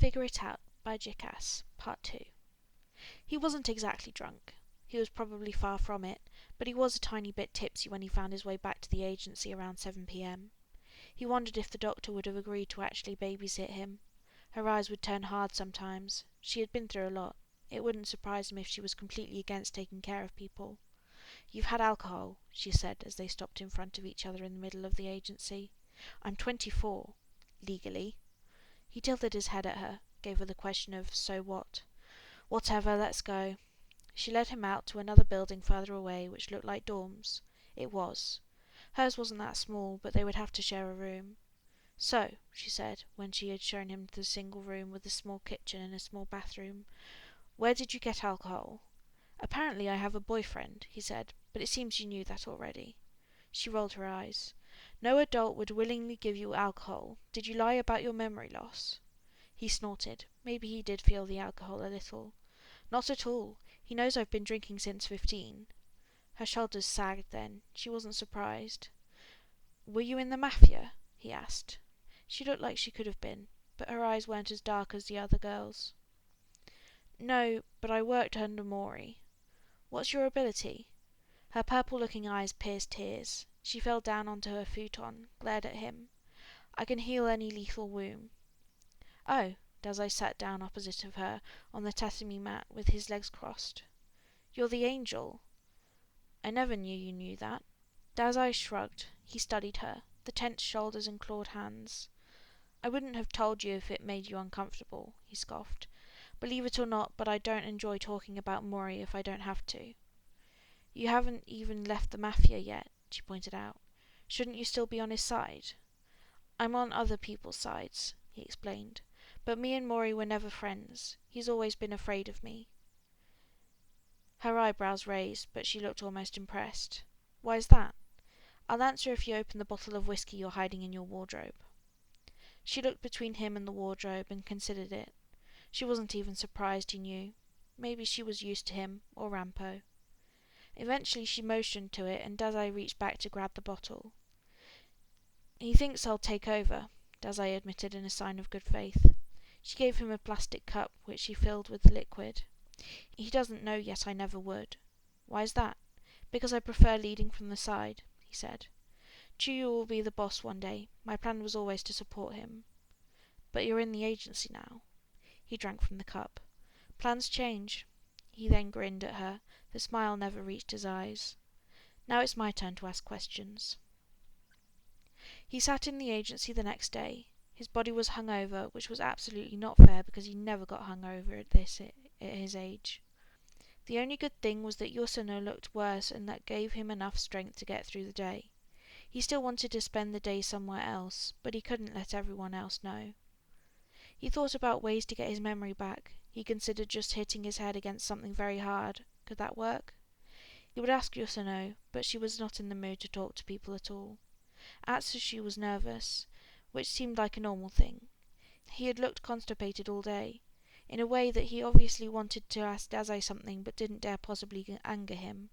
Figure It Out by Jickas, Part 2. He wasn't exactly drunk. He was probably far from it, but he was a tiny bit tipsy when he found his way back to the agency around 7 p.m. He wondered if the doctor would have agreed to actually babysit him. Her eyes would turn hard sometimes. She had been through a lot. It wouldn't surprise him if she was completely against taking care of people. "You've had alcohol," she said as they stopped in front of each other in the middle of the agency. "I'm 24. Legally." He tilted his head at her, gave her the question of "so what?" "Whatever, let's go." She led him out to another building further away which looked like dorms. It was. Hers wasn't that small, but they would have to share a room. "So," she said, when she had shown him the single room with a small kitchen and a small bathroom, "where did you get alcohol?" "Apparently I have a boyfriend," he said, "but it seems you knew that already." She rolled her eyes. "No adult would willingly give you alcohol. Did you lie about your memory loss?" He snorted. Maybe he did feel the alcohol a little. "Not at all. He knows I've been drinking since 15. Her shoulders sagged then. She wasn't surprised. "Were you in the Mafia?" he asked. She looked like she could have been, but her eyes weren't as dark as the other girls'. "No, but I worked under Maury." "What's your ability?" Her purple-looking eyes pierced tears. She fell down onto her futon, glared at him. "I can heal any lethal wound." "Oh." Dazai sat down opposite of her on the tatami mat with his legs crossed. "You're the angel." "I never knew you knew that." Dazai shrugged. He studied her, the tense shoulders and clawed hands. "I wouldn't have told you if it made you uncomfortable," he scoffed. "Believe it or not, but I don't enjoy talking about Mori if I don't have to." "You haven't even left the Mafia yet," she pointed out. "Shouldn't you still be on his side?" "I'm on other people's sides," he explained. "But me and Maury were never friends. He's always been afraid of me." Her eyebrows raised, but she looked almost impressed. "Why's that?" "I'll answer if you open the bottle of whiskey you're hiding in your wardrobe." She looked between him and the wardrobe and considered it. She wasn't even surprised he knew. Maybe she was used to him, or Rampo. Eventually she motioned to it and Dazai reached back to grab the bottle. "He thinks I'll take over," Dazai admitted in a sign of good faith. She gave him a plastic cup which she filled with the liquid. "He doesn't know yet I never would." "Why's that?" "Because I prefer leading from the side," he said. "Chuyu will be the boss one day. My plan was always to support him." "But you're in the agency now." He drank from the cup. "Plans change." He then grinned at her. The smile never reached his eyes. "Now it's my turn to ask questions." He sat in the agency the next day. His body was hungover, which was absolutely not fair because he never got hungover at his age. The only good thing was that Yosono looked worse and that gave him enough strength to get through the day. He still wanted to spend the day somewhere else, but he couldn't let everyone else know. He thought about ways to get his memory back. He considered just hitting his head against something very hard. Could that work? He would ask Yosono, but she was not in the mood to talk to people at all. Atsushi was nervous, which seemed like a normal thing. He had looked constipated all day, in a way that he obviously wanted to ask Dazai something but didn't dare possibly anger him,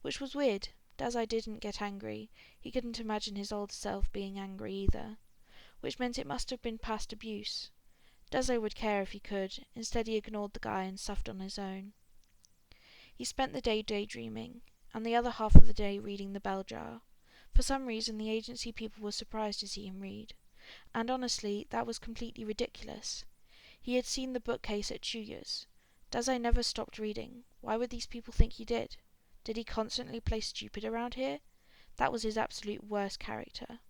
which was weird. Dazai didn't get angry. He couldn't imagine his older self being angry either, which meant it must have been past abuse. Dazai would care if he could. Instead he ignored the guy and suffered on his own. He spent the day daydreaming, and the other half of the day reading the bell jar. For some reason the agency people were surprised to see him read, and honestly that was completely ridiculous. He had seen the bookcase at Chuyu's. Dazai never stopped reading. Why would these people think he did? Did he constantly play stupid around here? That was his absolute worst character.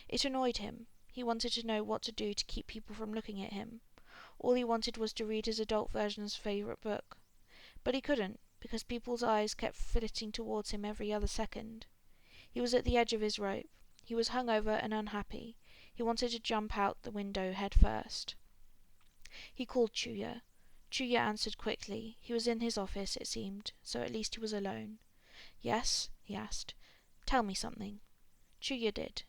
It annoyed him. He wanted to know what to do to keep people from looking at him. All he wanted was to read his adult version's favourite book. But he couldn't, because people's eyes kept flitting towards him every other second. He was at the edge of his rope. He was hungover and unhappy. He wanted to jump out the window head first. He called Chuya. Chuya answered quickly. He was in his office, it seemed, so at least he was alone. "Yes?" he asked. "Tell me something." Chuya did.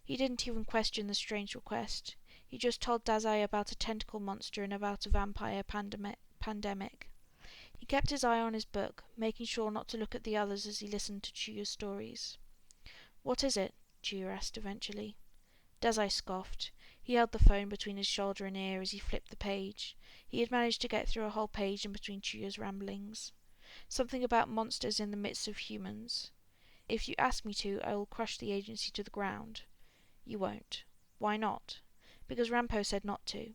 He didn't even question the strange request. He just told Dazai about a tentacle monster and about a vampire pandemic. He kept his eye on his book, making sure not to look at the others as he listened to Chuyu's stories. "What is it?" Chuya asked eventually. Dazai scoffed. He held the phone between his shoulder and ear as he flipped the page. He had managed to get through a whole page in between Chuyu's ramblings. Something about monsters in the midst of humans. If you ask me to, I will crush the agency to the ground. You won't. Why not? Because Rampo said not to.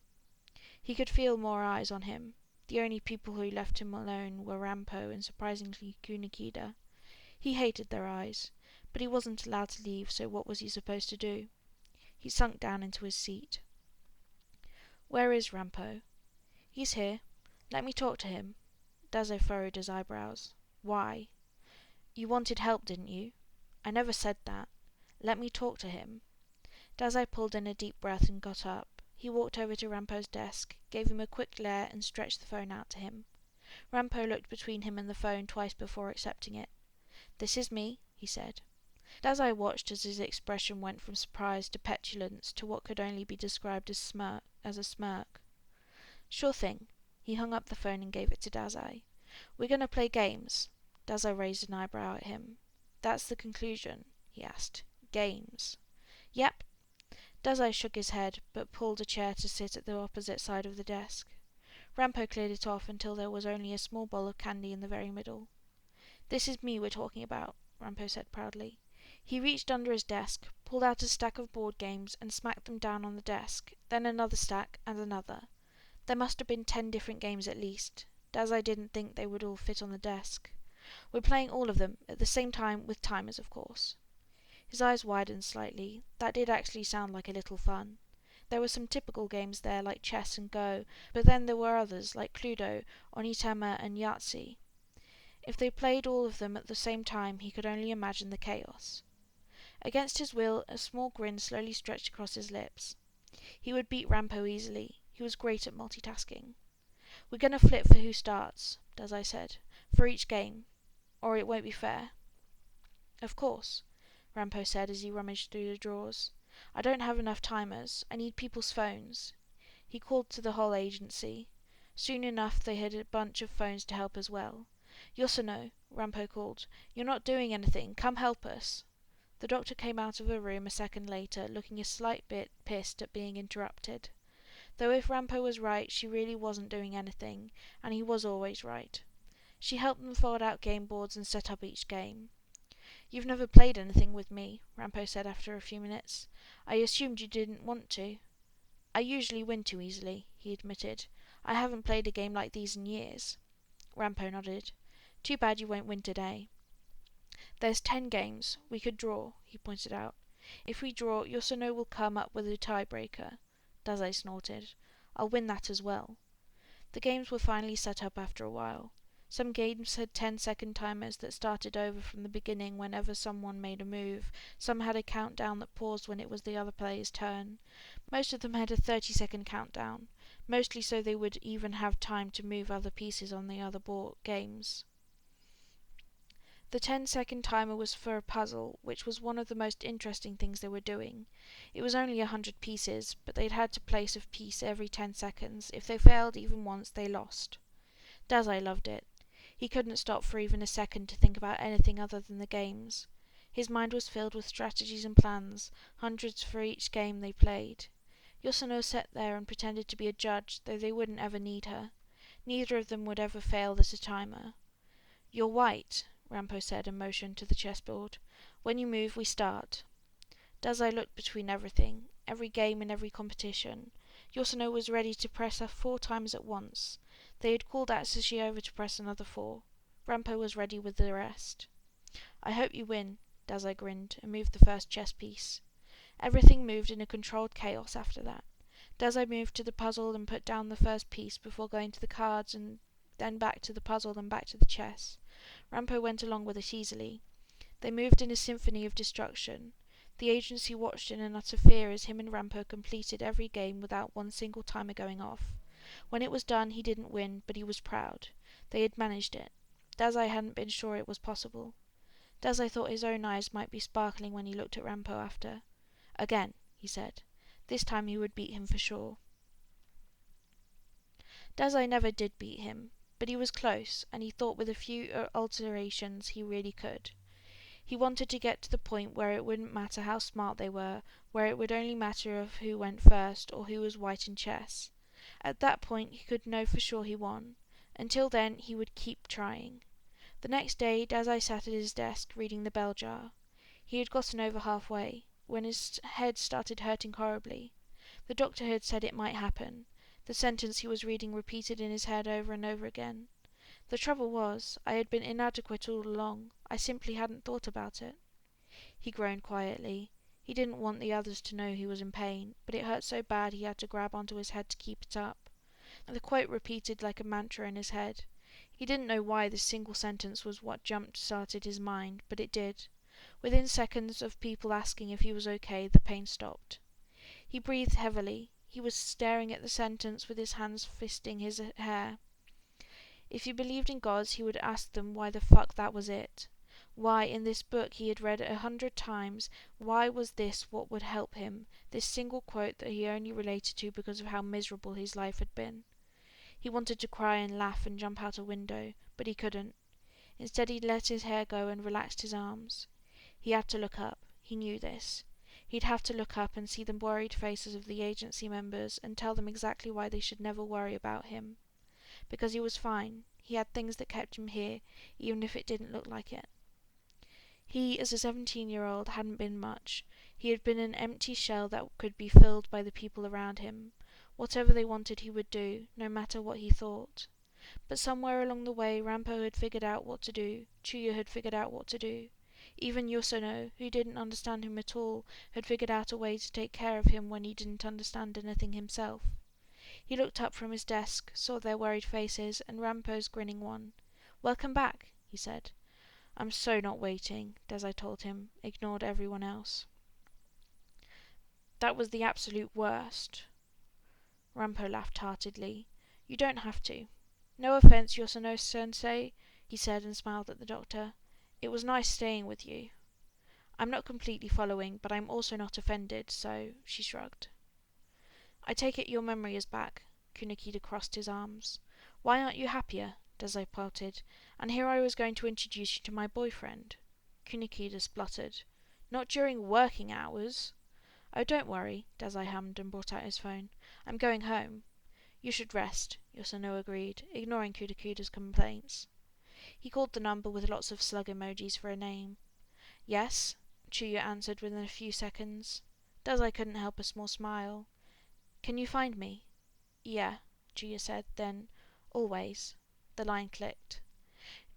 He could feel more eyes on him. The only people who left him alone were Rampo and surprisingly Kunikida. He hated their eyes, but he wasn't allowed to leave, so what was he supposed to do? He sunk down into his seat. Where is Rampo? He's here. Let me talk to him. Dazo furrowed his eyebrows. Why? You wanted help, didn't you? I never said that. Let me talk to him. Dazai pulled in a deep breath and got up. He walked over to Rampo's desk, gave him a quick glare and stretched the phone out to him. Rampo looked between him and the phone twice before accepting it. This is me, he said. Dazai watched as his expression went from surprise to petulance to what could only be described as a smirk. Sure thing. He hung up the phone and gave it to Dazai. We're going to play games. Dazai raised an eyebrow at him. That's the conclusion, he asked. Games. Yep. Dazai shook his head, but pulled a chair to sit at the opposite side of the desk. Rampo cleared it off until there was only a small bowl of candy in the very middle. This is me we're talking about, Rampo said proudly. He reached under his desk, pulled out a stack of board games and smacked them down on the desk, then another stack and another. There must have been 10 different games at least. Dazai didn't think they would all fit on the desk. We're playing all of them, at the same time, with timers of course. His eyes widened slightly. That did actually sound like a little fun. There were some typical games there like chess and Go, but then there were others like Cluedo, Onitama and Yahtzee. If they played all of them at the same time, he could only imagine the chaos. Against his will, a small grin slowly stretched across his lips. He would beat Rampo easily. He was great at multitasking. We're going to flip for who starts, Dazai said, for each game, or it won't be fair. Of course, Rampo said as he rummaged through the drawers. I don't have enough timers. I need people's phones. He called to the whole agency. Soon enough they had a bunch of phones to help as well. Yosono, Rampo called. You're not doing anything. Come help us. The doctor came out of the room a second later, looking a slight bit pissed at being interrupted. Though if Rampo was right, she really wasn't doing anything, and he was always right. She helped them fold out game boards and set up each game. You've never played anything with me, Rampo said after a few minutes. I assumed you didn't want to. I usually win too easily, he admitted. I haven't played a game like these in years. Rampo nodded. Too bad you won't win today. There's 10 games. We could draw, he pointed out. If we draw, Yosono will come up with a tiebreaker. Dazai snorted. I'll win that as well. The games were finally set up after a while. Some games had 10-second timers that started over from the beginning whenever someone made a move. Some had a countdown that paused when it was the other player's turn. Most of them had a 30-second countdown, mostly so they would even have time to move other pieces on the other board games. The 10-second timer was for a puzzle, which was one of the most interesting things they were doing. It was only 100 pieces, but they'd had to place a piece every 10 seconds. If they failed even once, they lost. Dazai loved it. He couldn't stop for even a second to think about anything other than the games. His mind was filled with strategies and plans, hundreds for each game they played. Yosono sat there and pretended to be a judge, though they wouldn't ever need her. Neither of them would ever fail as a timer. You're white, Rampo said and motioned to the chessboard. When you move, we start. Dazai looked between everything, every game and every competition. Yosono was ready to press her 4 times at once. They had called Atsushi over to press another 4. Rampo was ready with the rest. I hope you win, Dazai grinned and moved the first chess piece. Everything moved in a controlled chaos after that. Dazai moved to the puzzle and put down the first piece before going to the cards and then back to the puzzle and back to the chess. Rampo went along with it easily. They moved in a symphony of destruction. The agency watched in an utter fear as him and Rampo completed every game without one single timer going off. When it was done, he didn't win, but he was proud. They had managed it. Dazai hadn't been sure it was possible. Dazai thought his own eyes might be sparkling when he looked at Rampo after. Again, he said. This time he would beat him for sure. Dazai never did beat him, but he was close, and he thought with a few alterations he really could. He wanted to get to the point where it wouldn't matter how smart they were, where it would only matter of who went first or who was white in chess. At that point he could know for sure he won. Until then he would keep trying. The next day Dazai sat at his desk reading the bell jar. He had gotten over halfway, when his head started hurting horribly. The doctor had said it might happen. The sentence he was reading repeated in his head over and over again. The trouble was, I had been inadequate all along. I simply hadn't thought about it. He groaned quietly. He didn't want the others to know he was in pain, but it hurt so bad he had to grab onto his head to keep it up. The quote repeated like a mantra in his head. He didn't know why this single sentence was what jump-started his mind, but it did. Within seconds of people asking if he was okay, the pain stopped. He breathed heavily. He was staring at the sentence with his hands fisting his hair. If he believed in gods, he would ask them why the fuck that was it. Why, in this book he had read 100 times, why was this what would help him, this single quote that he only related to because of how miserable his life had been? He wanted to cry and laugh and jump out a window, but he couldn't. Instead he let his hair go and relaxed his arms. He had to look up. He knew this. He'd have to look up and see the worried faces of the agency members and tell them exactly why they should never worry about him. Because he was fine. He had things that kept him here, even if it didn't look like it. He, as a 17-year-old, hadn't been much. He had been an empty shell that could be filled by the people around him. Whatever they wanted he would do, no matter what he thought. But somewhere along the way Rampo had figured out what to do, Chuya had figured out what to do. Even Yosono, who didn't understand him at all, had figured out a way to take care of him when he didn't understand anything himself. He looked up from his desk, saw their worried faces, and Rampo's grinning one. "Welcome back," he said. "I'm so not waiting," Dazai told him, ignored everyone else. "That was the absolute worst." Rampo laughed heartedly. "You don't have to. No offense, Yosono-sensei," he said and smiled at the doctor. "It was nice staying with you. I'm not completely following, but I'm also not offended, so," she shrugged. "I take it your memory is back." Kunikida crossed his arms. "Why aren't you happier?" Dazai pouted. "And here I was going to introduce you to my boyfriend." Kunikida spluttered. "Not during working hours." "Oh, don't worry," Dazai hummed and brought out his phone. "I'm going home." "You should rest," Yosono agreed, ignoring Kunikida's complaints. He called the number with lots of slug emojis for a name. "Yes," Chuya answered within a few seconds. Dazai couldn't help a small smile. "Can you find me?" "Yeah," Chuya said, then, "always." The line clicked.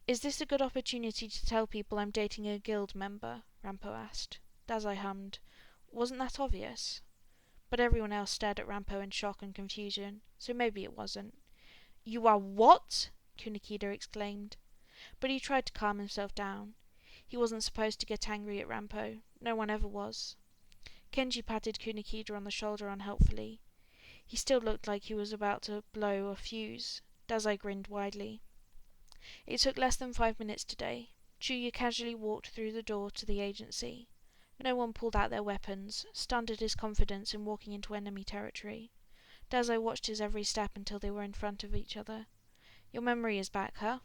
"Is this a good opportunity to tell people I'm dating a guild member?" Rampo asked. Dazai hummed. "Wasn't that obvious?" But everyone else stared at Rampo in shock and confusion, so maybe it wasn't. "You are what?" Kunikida exclaimed. But he tried to calm himself down. He wasn't supposed to get angry at Rampo. No one ever was. Kenji patted Kunikida on the shoulder unhelpfully. He still looked like he was about to blow a fuse. Dazai grinned widely. It took less than 5 minutes today. Chuya casually walked through the door to the agency. No one pulled out their weapons, stunned at his confidence in walking into enemy territory. Dazai watched his every step until they were in front of each other. "Your memory is back, huh?"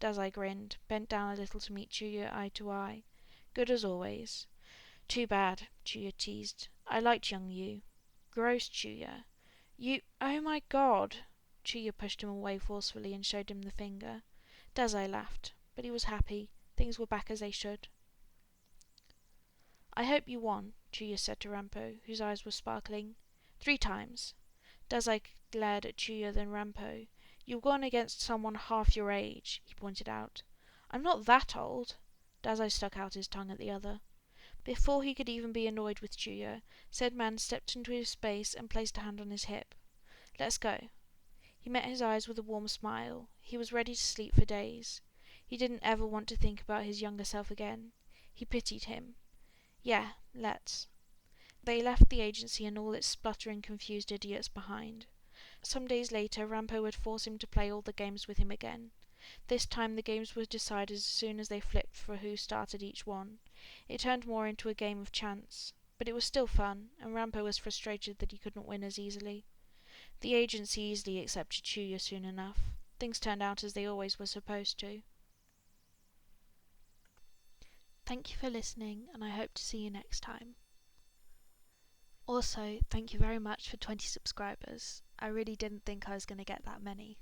Dazai grinned, bent down a little to meet Chuya eye to eye. "Good as always." "Too bad," Chuya teased. "I liked young you." "Gross, Chuya." "You, oh my god!" Chuya pushed him away forcefully and showed him the finger. Dazai laughed, but he was happy. Things were back as they should. "I hope you won," Chuya said to Rampo, whose eyes were sparkling. 3 times. Dazai glared at Chuya, then Rampo. "You've gone against someone half your age," he pointed out. "I'm not that old." Dazai stuck out his tongue at the other. Before he could even be annoyed with Chuya, said man stepped into his space and placed a hand on his hip. "Let's go." He met his eyes with a warm smile. He was ready to sleep for days. He didn't ever want to think about his younger self again. He pitied him. "Yeah, let's." They left the agency and all its spluttering, confused idiots behind. Some days later, Rampo would force him to play all the games with him again. This time the games were decided as soon as they flipped for who started each one. It turned more into a game of chance. But it was still fun, and Rampo was frustrated that he couldn't win as easily. The agency easily accepted Chuya soon enough. Things turned out as they always were supposed to. Thank you for listening, and I hope to see you next time. Also, thank you very much for 20 subscribers. I really didn't think I was going to get that many.